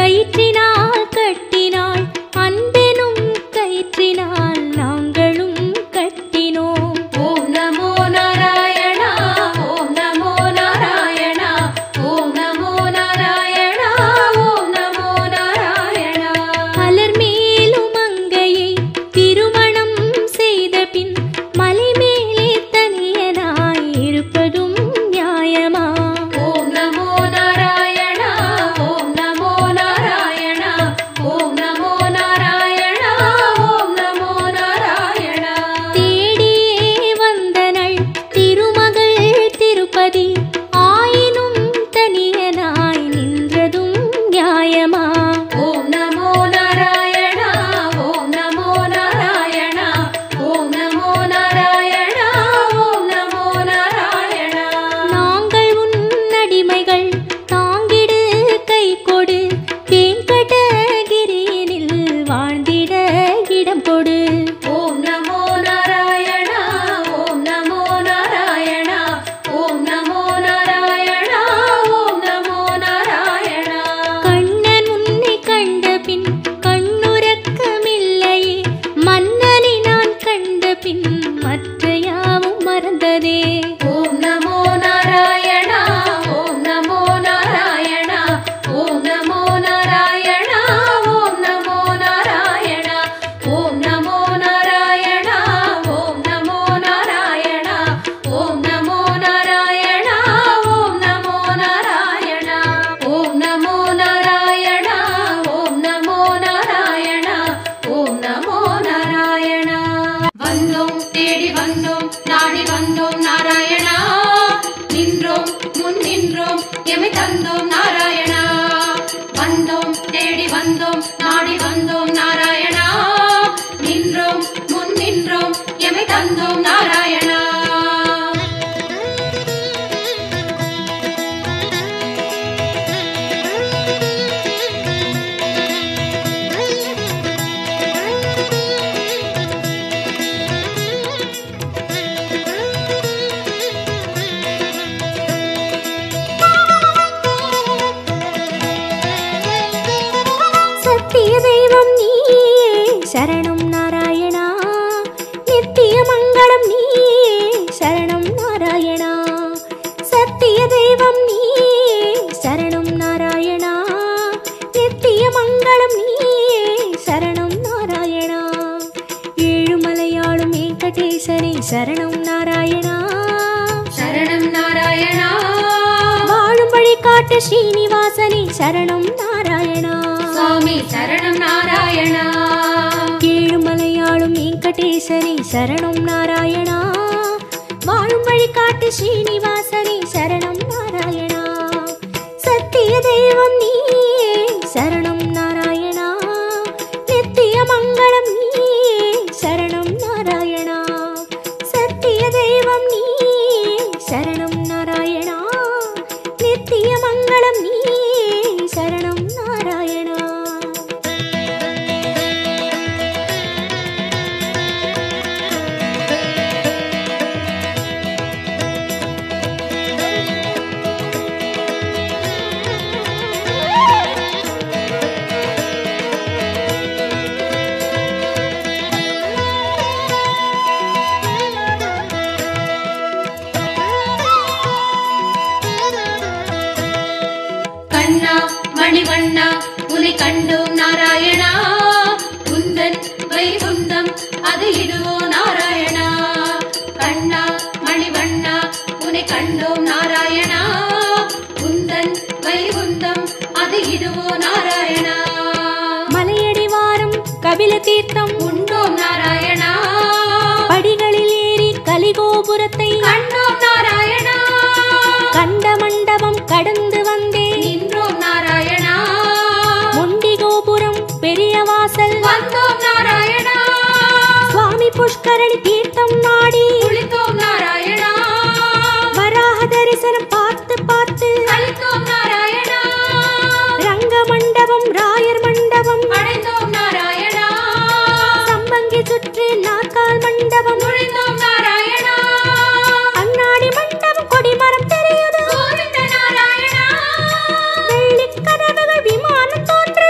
கயிற்றினால் கட்டினாள் அன்பெனும் கயிற்றினால் நாங்களும் கட்டினோம். ஓம் நமோ நாராயணா ஓம் நமோ நாராயணா ஓம் நமோ நாராயணா ஓம் நமோ நாராயணா. மலர் மேலும் மங்கையை திருமணம் செய்த பின் மலை மேலே தனியனாய் இருப்பதும் நியாயமா? ஓம் நமோ நாராயணா ஓம் நமோ நாராயணா ஓம் நமோ நாராயணா ஓம் நமோ நாராயணா. தேடியே வந்தனள் திருமகள் திருப்பதி ஆயினும் தனியனாய் நின்றதும் நியாயமா? ஓம் நமோ நாராயணா ஓம் நமோ நாராயணா ஓம் நமோ நாராயணா ஓம் நமோ நாராயணா. நாங்கள் உன் அடிமைகள் தாங்கிடு கை கொடு வெங்கடகிரியினில் வாழ்ந்திட இடம் கொடு. ஓம் நமோ நாராயணா ஓம் நமோ நாராயணா ஓம் நமோ நாராயணா ஓம் நமோ நாராயணா. கண்ணன் உன்னை கண்ட பின் கண்ணுறக்கமில்லையே மன்னனை நான் கண்ட பின் மற்ற யாவும் மறந்ததே. ஓம் நமோ நாராயணா ஓம் நமோ நாராயணா ஓம் நமோ நாராயணா ஓம் நமோ நாராயணா ஓம் நமோ நாராயணா ஓம் நமோ நாராயணா ஓம் நமோ நாராயணா ஓம் நமோ நாராயணா ஓம் நமோ நாராயணா ஓம் நமோ நாராயணா ஓம் நமோ நாராயணா. வந்தோம் தேடி வந்தோம் நாடி வந்தோம் நாராயணா நின்றோம் முன் நின்றோம் எமை தந்தோம் நாராயணா. வந்தோம் தேடி வந்தோம் நாடி வந்தோம் நாராயணா நின்றோம் முன் நின்றோம் எமை தந்தோம் நாராயணா. சத்திய தெய்வம் நீயே சரணம் நாராயணா நித்திய மங்களம் நீயே சரணம் நாராயணா. சத்திய தெய்வம் நீயே சரணம் நாராயணா நித்திய மங்களம் நீயே சரணம் நாராயணா. ஏழுமலையாளும் வெங்கடேசனே சரணம் நாராயணா. சரணம் நாராயணா வாழும் வழி காட்டு ஸ்ரீனிவாசனே சரணம் நாராயணா. சுவாமி சரணம் நாராயணா. ஏழுமலையாளும் வெங்கடேசனே சரணம் நாராயணா. வாழும் வழி காட்டு ஸ்ரீனிவாசனே சரணம் நாராயணா. சத்திய தெய்வம் நீயே சரணம் நாராயணா நித்திய மங்களம் நீயே சரணம் நாராயணா. சத்திய தெய்வம் நீயே சரணம் நாராயணா நித்திய மங்களம் நீயே சரணம் நாராயணா. கண்ணா மணிவண்ணா உன்னை கண்டோம் நாராயணா உந்தன் வைகுந்தம் அது இதுவோ நாராயணா. கண்ணா மணிவண்ணா உன்னை கண்டோம் நாராயணா உந்தன் வைகுந்தம் அது இதுவோ நாராயணா. மலையடி வாரம் கபில தீர்த்தம் உண்டோம் நாராயணா படிகளில் ஏறி கலிகோபுரத்தை கண்டோம் நாராயணா. கண்ட மண்டபம் கடந்து வந்தேன் நின்றோம் நாராயணா முண்டி கோபுரம் பெரிய வாசல் வந்தோம் நாராயணா. சுவாமி புஷ்கரணி தீர்த்தம் நாடி குளித்தோம் நாராயணா வராக தரிசனம் பார்த்து பார்த்து கழித்தோம் நாராயணா. ரங்க மண்டபம் ராயர் மண்டபம் அடைந்தோம் நாராயணா சம்பங்கி சுற்றி நாற்கால் மண்டபம் நுழைந்தோம் நாராயணா. அண்ணாடி மண்டபம் கொடிமரம் தெரியுது கோவிந்த நாராயணா வெள்ளிக் கதவுகள் விமானம் தோன்ற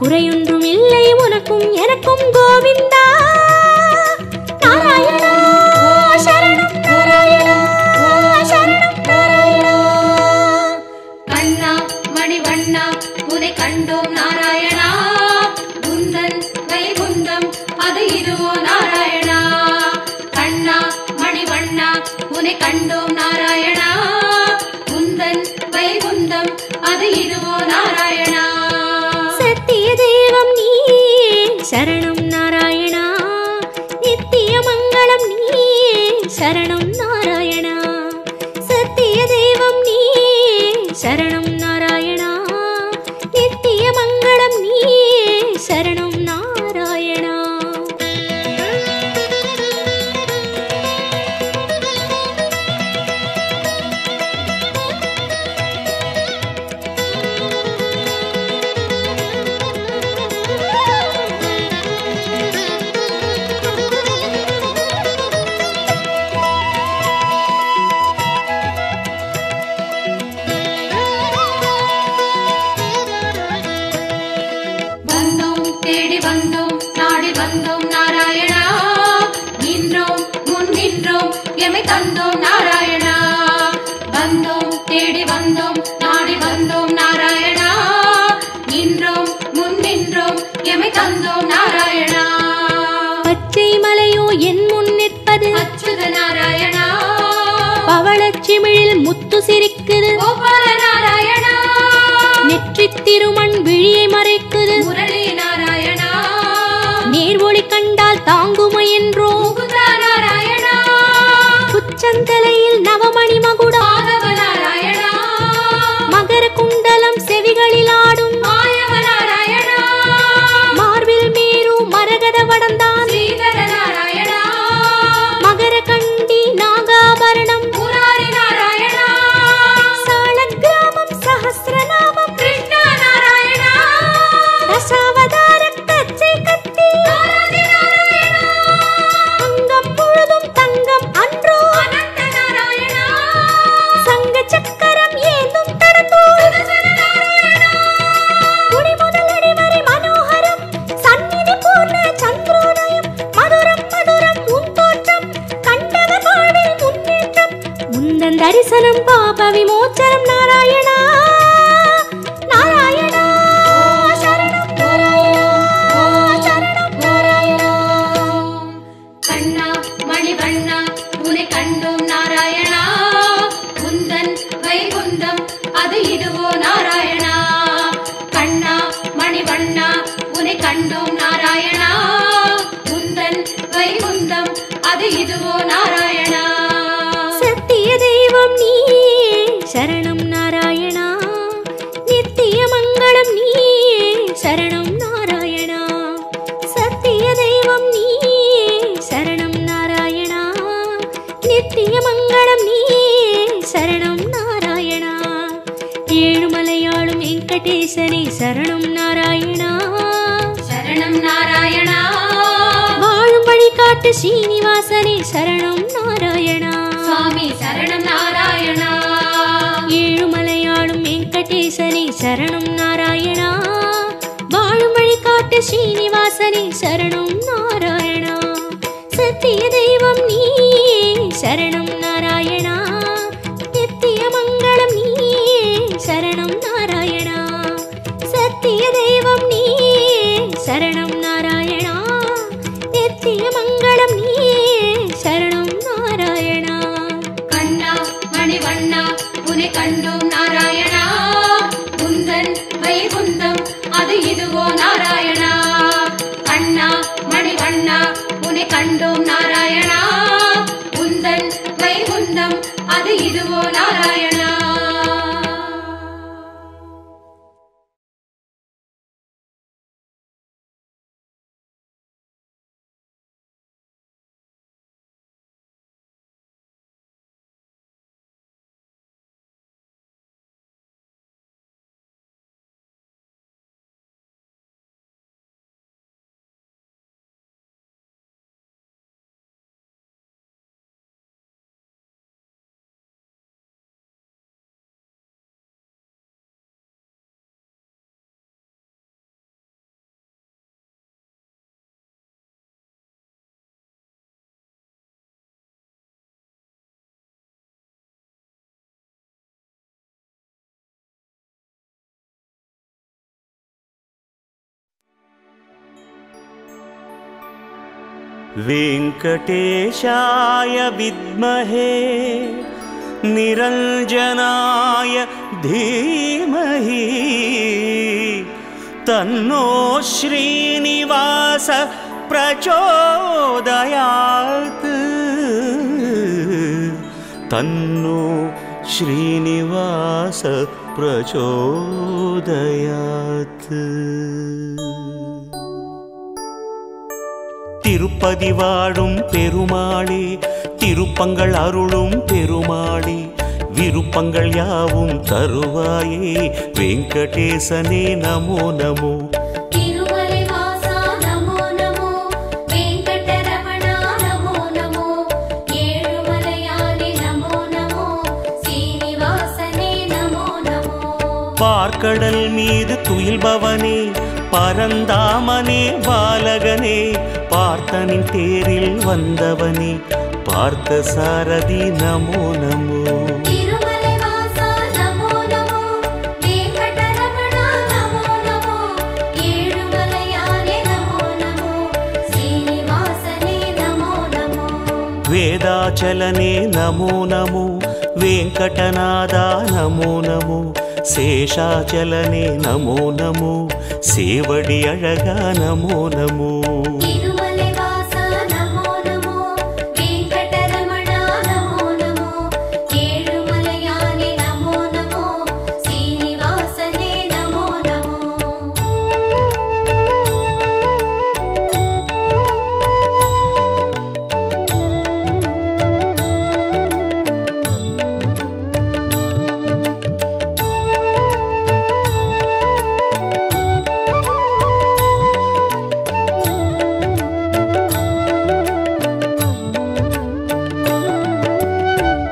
குறையொன்றும் இல்லை உனக்கும் எனக்கும் கோவிந்தா. நாராயணா சரணம் நாராயணா சரணம் நாராயணா. கண்ணா மணிவண்ணா உனை கண்டோம் நாராயணா, உந்தன் வைகுந்தம் அது இதுவோ நாராயணா. கண்ணா மணிவண்ணா உனை கண்டோம் நாராயணா, உந்தன் வைகுந்தம் அது இதுவோ நாராயணா. சத்திய தெய்வம் நீ சரணம் நாராயணா, நித்திய மங்களம் நீ சரணம் நாராயணா. சத்திய தெய்வம் நீ சரணம் நாராயணா, நித்திய மங்களம் நீ சரணம் நாராயணா. வந்தோம் தேடி வந்தோம் நாடி வந்தோம் நாராயணா, நின்றோம் முன் நின்றோம் எமை தந்தோம் நாராயணா. வந்தோம் தேடி வந்தோம் நாடி வந்தோம் நாராயணா, நின்றோம் முன் நின்றோம் எமை தந்தோம் நாராயணா. பச்சை மலையோ என் முன் நிற்பது அச்சுத நாராயணா, பவளச்சிமிழில் முத்து சிரிக்குது, கோபால நாராயணா, நெற்றித் திருமண் விழியை மறைக்குது, முரளி நாராயணா, நேர்வொளி கண்டால் தாங்குமை என்றோ, முகுந்தா நாராயணா, உச்சந்தலையில் நவமணி மகுடம், மாதவ நாராயணா, மகர குண்டலம் செவிகளில் ஆடும், மாயவ நாராயணா, மார்பில் மீறு மரகத வடந்தான், ஸ்ரீதர நாராயணா, மகர கண்டி நாகாபரணம், முராரி நாராயணா, சாலக்கிராமம் சஹஸ்ரநாமம், கிருஷ்ண நாராயணா, தசாவதார கச்சை கத்தி, ஆதி நாராயணா, அங்கம் முழுதும் தங்கம் அன்றோ, அனந்த நாராயணா, சங்க சக்கரம் ஏந்தும் தடந்தோ, சுதர்சன நாராயணா, குடி முதல் அடிவரை மனோகரம், சந்நிதி பூர்ண சந்திரோதயம், மதுரம் மதுரம் உன் தோற்றம், கண்டவர் வாழ்வில் முன்னேற்றம், முந்தன் தரிசனம் பாப விமோச்சனம் நாராயணா. நாராயணா சரணம் நாராயணா சரணம் நாராயணா. கண்ணா மணிவண்ணா உனை கண்டோம் நாராயணா, உந்தன் வைகுந்தம் அது இதுவோ நாராயணா. கண்ணா மணிவண்ணா உனை கண்டோம் நாராயணா, உந்தன் வைகுந்தம் அது இதுவோ நாராயணா. சத்திய தெய்வம் நீ சரணம் நாராயணா, நித்திய மங்களம் நீ சரணம் நாராயணா. சத்திய தெய்வம் நீ சரணம் நாராயணா, நித்திய மங்களம் நீ சரணம் நாராயணா. ஏழுமலையாளும் வெங்கடேசனே சரணம் நாராயணா, சரணம் நாராயணா, வாழும் வழிகாட்டு ஸ்ரீனிவாசனே சரணம் நாராயணா. சுவாமி சரணம் நாராயணா, ஏழுமலையாளும் வெங்கடேசனே சரணம் நாராயணா, வாழும் வழிகாட்டு ஸ்ரீனிவாசனே சரணம் நாராயணா. சத்திய தெய்வம் நீ சரணம் நாராயணா, நித்திய மங்களம் நீ சரணம் நாராயணா. சத்திய தெய்வம் நீ சரணம் நாராயணா, நித்திய மங்களம் நீ சரணம் நாராயணா. கண்ணா மணிவண்ணா உனை கண்டோம் நாராயணா, உந்தன் வைகுந்தம் அது இதுவோ நாராயணா. वेङ्कटेशाय विद्महे निरञ्जनाय धीमहि तन्नो श्रीनिवास प्रचोदयात् तन्नो श्रीनिवास प्रचोदयात् திருப்பதி வாழும் பெருமாளே திருப்பங்கள் அருளும் பெருமாளே விருப்பங்கள் யாவும் தருவாயே வெங்கடேசனே நமோ நமோ திருமலை வாசா நமோ நமோ வெங்கடரமணா நமோ நமோ ஏழுமலையானே நமோ நமோ சீனிவாசனே நமோ நமோ பார்க்கடல் மீது துயில்பவனே பரந்தாமனே பாலகனே பார்த்தனின் தேரில் வந்தவனே பார்த்த சாரதி நமோ நமோ திருமலை வாசா நமோ நமோ வெங்கடரமணா நமோ நமோ ஏழுமலையானே நமோ நமோ சீனிவாசனே நமோ நமோ வேதாச்சலனே நமோ நமோ வெங்கடநாதா நமோ நமோ சேஷாச்சலனே நமோ நமோ சேவடி அழகா நமோ நமோ திருமலை வாசா நமோ நமோ வெங்கடரமணா நமோ நமோ ஏழுமலையானே நமோ நமோ சீனிவாசனே நமோ நமோ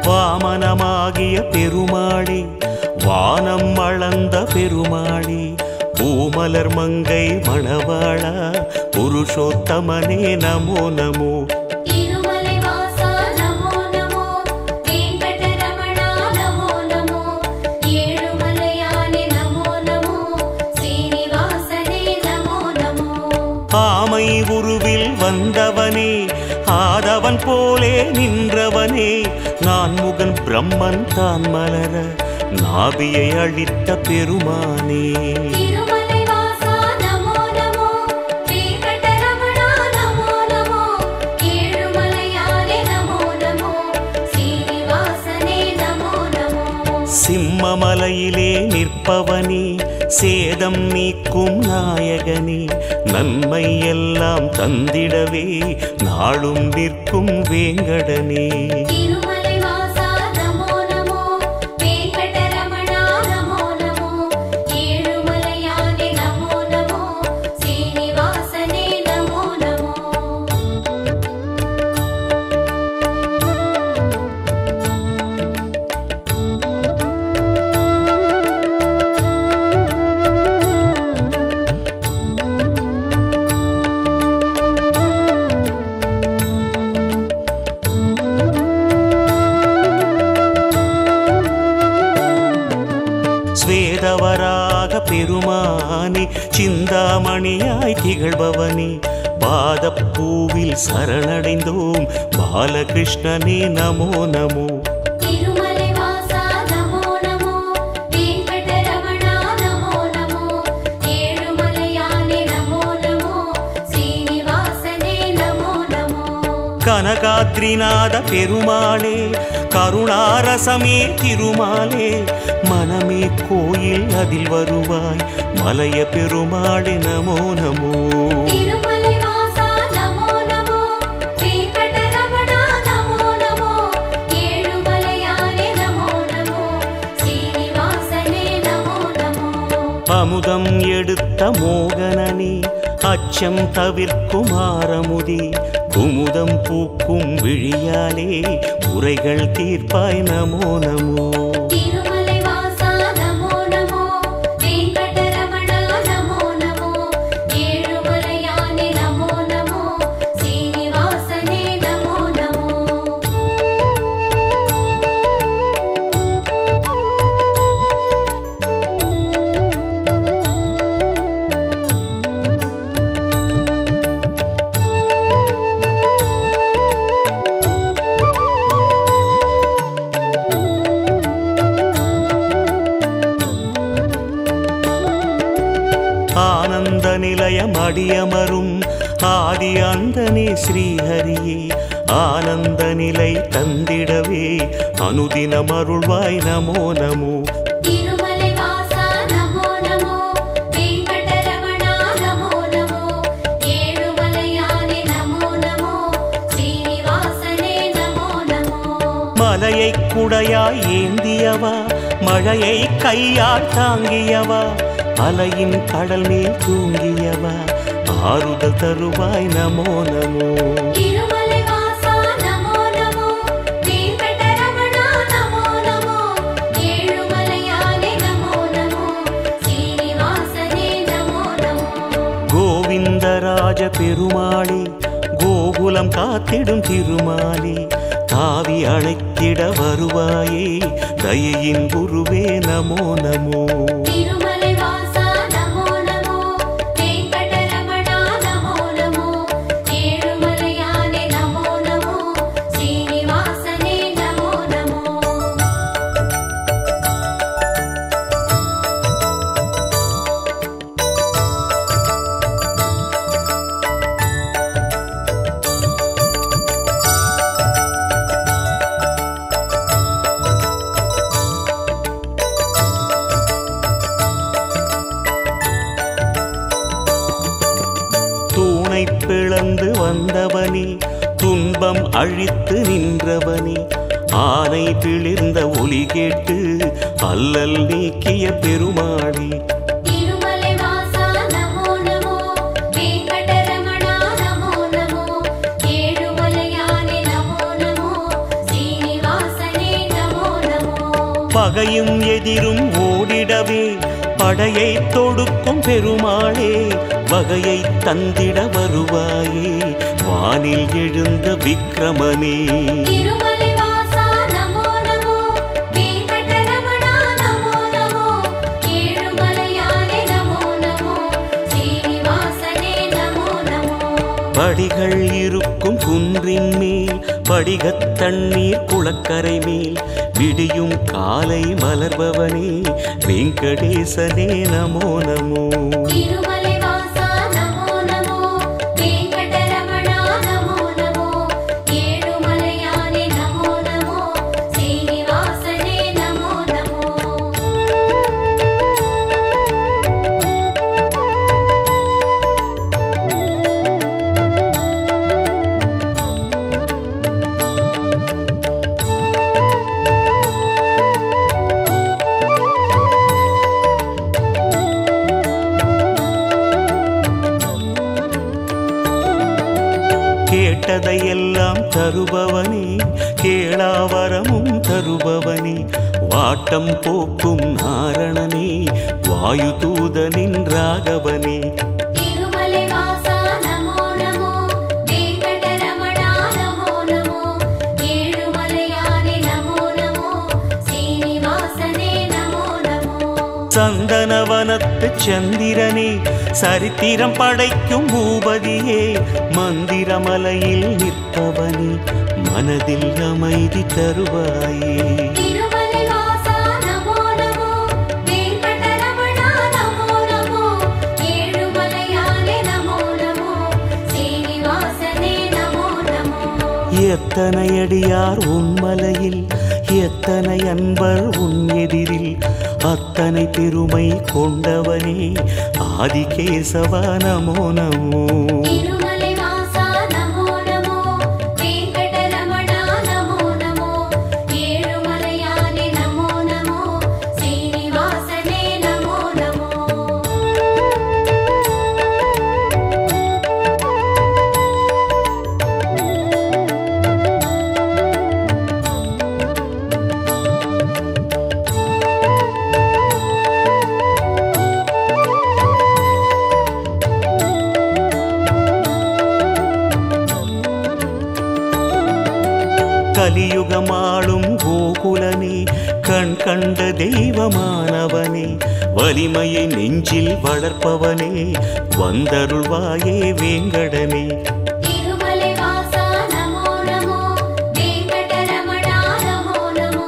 வாமனமாகிய பெருமாளே வானம் அளந்த பெருமாளே பூமலர் மங்கை மணவாளா புருஷோத்தமனே நமோ நமோ திருமலை வாசா நமோ நமோ வெங்கடரமணா நமோ நமோ ஏழுமலையானே நமோ நமோ சீனிவாசனே நமோ நமோ ஆமை உருவில் வந்தவனே ஆதவன் போலே நின்றவனே நான் முகன் பிரம்மன் தான் மலர நாபியை அழித்த பெருமானே திருமலை வாசா நமோ நமோ வெங்கடரமணா நமோ நமோ ஏழுமலையானே நமோ நமோ சீனிவாசனே நமோ நமோ சிம்மமலையிலே நிற்பவனே சேதம் நீக்கும் நாயகனே நன்மை எல்லாம் தந்திடவே நாளும் நிற்கும் வேங்கடனே திருமலை வாசா நமோ நமோ வெங்கடரமணா நமோ நமோ ஏழுமலையானே நமோ நமோ சீனிவாசனே நமோ நமோ ஸ்வேதவராக பெருமானே சிந்தாமணியாய் திகழ்பவனே பாதப்பூவில் சரணடைந்தோம் பாலகிருஷ்ணனே நமோ நமோ திருமலை வாசா நமோ நமோ வெங்கடரமணா நமோ நமோ ஏழுமலையானே நமோ நமோ சீனிவாசனே நமோ நமோ கனகாத்ரிநாத பெருமாளே கருணாரசமே திருமாலே மனமே கோயில் அதில் வருவாய் மலைய பெருமாளே நமோ நமோ திருமலை வாசா நமோ நமோ வெங்கடரமணா நமோ நமோ ஏழுமலையானே நமோ நமோ சீனிவாசனே நமோ நமோ அமுதம் எடுத்த மோகனனே அச்சம் தவிர்க்கும் ஆரமுதி குமுதம் பூக்கும் விழியாலே உரைகள் தீர்ப்பாய் நமோ நமோ திருமலை வாசா நமோ நமோ வெங்கடரமணா நமோ நமோ ஏழுமலையானே நமோ நமோ சீனிவாசனே நமோ நமோ அடியமரும் ஆதி அந்தனே ஸ்ரீஹரியே ஆனந்த நிலை தந்திடவே அனுதினம் அருள்வாய் நமோ நமோ. திருமலை வாசா நமோ நமோ, வெங்கடரமணா நமோ நமோ, ஏழுமலையானே நமோ நமோ, ஸ்ரீனிவாசனே நமோ நமோ. மலையை குடையாய் ஏந்தியவா மழையை கையால் தாங்கியவா அலையின் கடல் மேல் தூங்கியவா ஆறுதல் தருவாய் நமோ நமோ. திருமலை வாசா நமோ நமோ, வெங்கடரமணா நமோ நமோ, ஏழுமலையானே நமோ நமோ, ஸ்ரீனிவாசனே நமோ நமோ. கோவிந்தராஜ பெருமாளே கோகுலம் காத்திடும் திருமாலே தாவி அழைத்திட வருவாயே தயையின் குருவே நமோ நமோ. திருமலை வாசா நமோ நமோ, வெங்கடரமணா நமோ நமோ, ஏழுமலையானே நமோ நமோ, ஸ்ரீனிவாசனே நமோ நமோ. தூணை பிளந்து வந்தவனே துன்பம் அழித்து நின்றவனே ஆனை பிளிர்ந்த ஒலி கேட்டு அல்லல் நீக்கிய பெருமாளே. திருமலை வாசா நமோ நமோ, வெங்கடரமணா நமோ நமோ, ஏழுமலையானே நமோ நமோ, ஸ்ரீனிவாசனே நமோ நமோ. பகையும் எதிரும் ஓடிடவே படையை தொடுக்கும் பெருமாளே வகையை தந்திட வருவாயே வானில் எழுந்த விக்ரமனே. திருமலை வாசா நமோ நமோ, வெங்கடரமணா நமோ நமோ, ஏழுமலையானே நமோ நமோ, ஸ்ரீனிவாசனே நமோ நமோ. படிகள் இருக்கும் குன்றின் மேல் படிகத் தண்ணீர் குளக்கரை மேல் விடியும் காலை மலர்பவனே வெங்கடேசனே நமோ நமோ. திருமலை வாசா நமோ நமோ, வெங்கடரமணா நமோ நமோ, ஏழுமலையானே நமோ நமோ, ஸ்ரீனிவாசனே நமோ நமோ. கேட்டதையெல்லாம் தருபவனே கேளாவரமும் தருபவனே வாட்டம் போக்கும் நாரணனே வாயு தூதனின் ராகவனே. திருமலை வாசா நமோ நமோ, வெங்கடரமணா நமோ நமோ, ஏழுமலையானே நமோ நமோ, ஸ்ரீனிவாசனே நமோ நமோ. சந்தனவனத்து சந்திரனே சரித்திரம் படைக்கும் பூபதியே மந்திரமலையில் நிற்பவனே மனதில் அமைதி தருவாயே. திருமலை வாசா நமோ நமோ, வெங்கடரமணா நமோ நமோ, ஏழுமலையானே நமோ நமோ, ஸ்ரீனிவாசனே நமோ நமோ. எத்தனை அடியார் உன்மலையில் எத்தனை அன்பர் உன் எதிரில் அத்தனை பெருமை கொண்டவனே ஆதிகேசவா நமோ நமோ. திருமலை வாசா நமோ நமோ, வெங்கடரமணா நமோ நமோ, ஏழுமலையானே நமோ நமோ, ஸ்ரீனிவாசனே நமோ நமோ. கலியுகமாளும் கோகுலனே கண் கண்ட தெய்வமானவனே வலிமையை நெஞ்சில் வளர்ப்பவனே வந்தருள்வாயே வேங்கடனே. திருமலை வாசா நமோ நமோ, வெங்கடரமணா நமோ நமோ,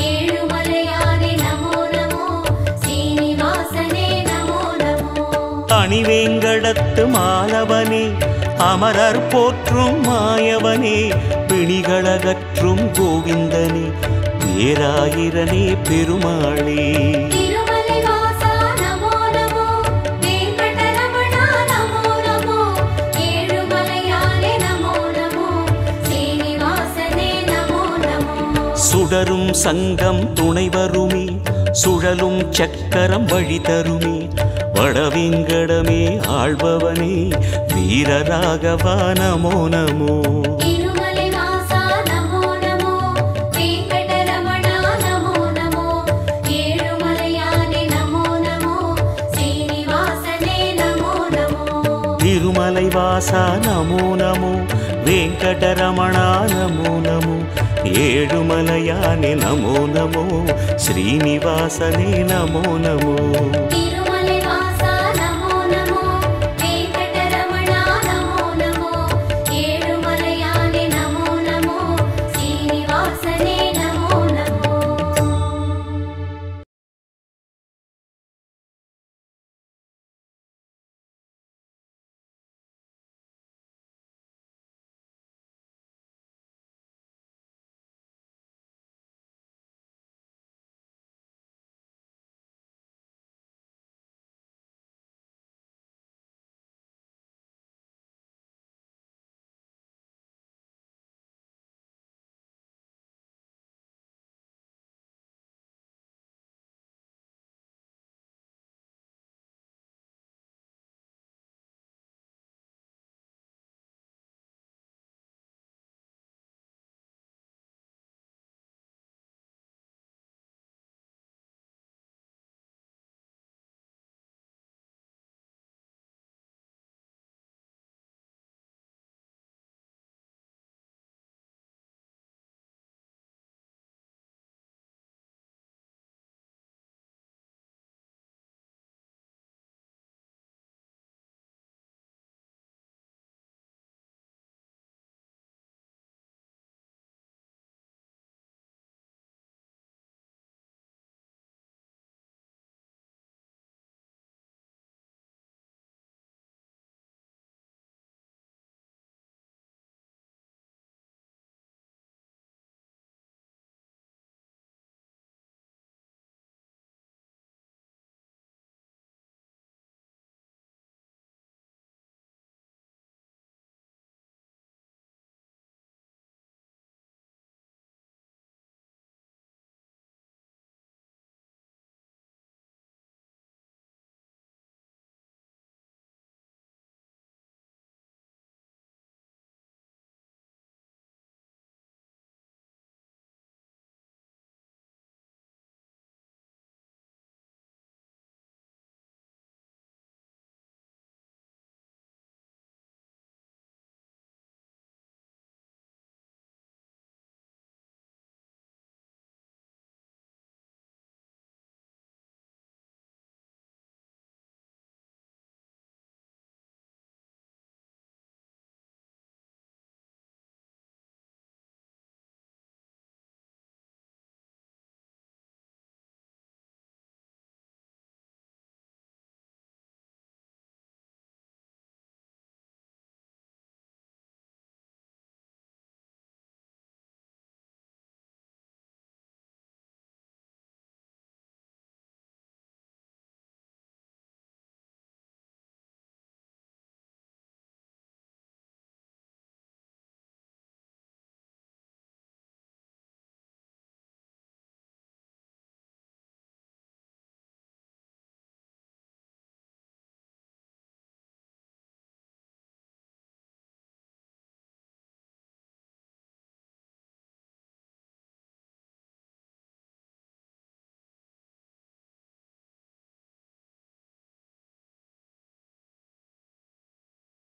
ஏழுமலையானே நமோ நமோ, ஸ்ரீனிவாசனே நமோ நமோ. மணிவேங்கடத்து மாலவனே அமரர் போற்றும் மாயவனே பிணிகளகற்றும் கோவிந்தனே பேராயிரனே பெருமாளே திருமலை வாசா நமோ நமோ வெங்கடரமணா நமோ நமோ ஏழுமலையானே நமோ நமோ சீனிவாசனே நமோ நமோ சுடரும் சங்கம் துணை வருமே சுழலும் சக்கரம் வழி தருமே வடவேங்கடமே ஆள்பவனே வீரராகவா நமோ நமோ திருமலை வாசா நமோ நமோ வெங்கடரமணா நமோ நமோ ஏழுமலையானே நமோ நமோ சீனிவாசனே நமோ நமோ திருமலை வாசா நமோ நமோ வெங்கடரமணா நமோ நமோ ஏழுமலையானே நமோ நமோ ஸ்ரீனிவாசனே நமோ நமோ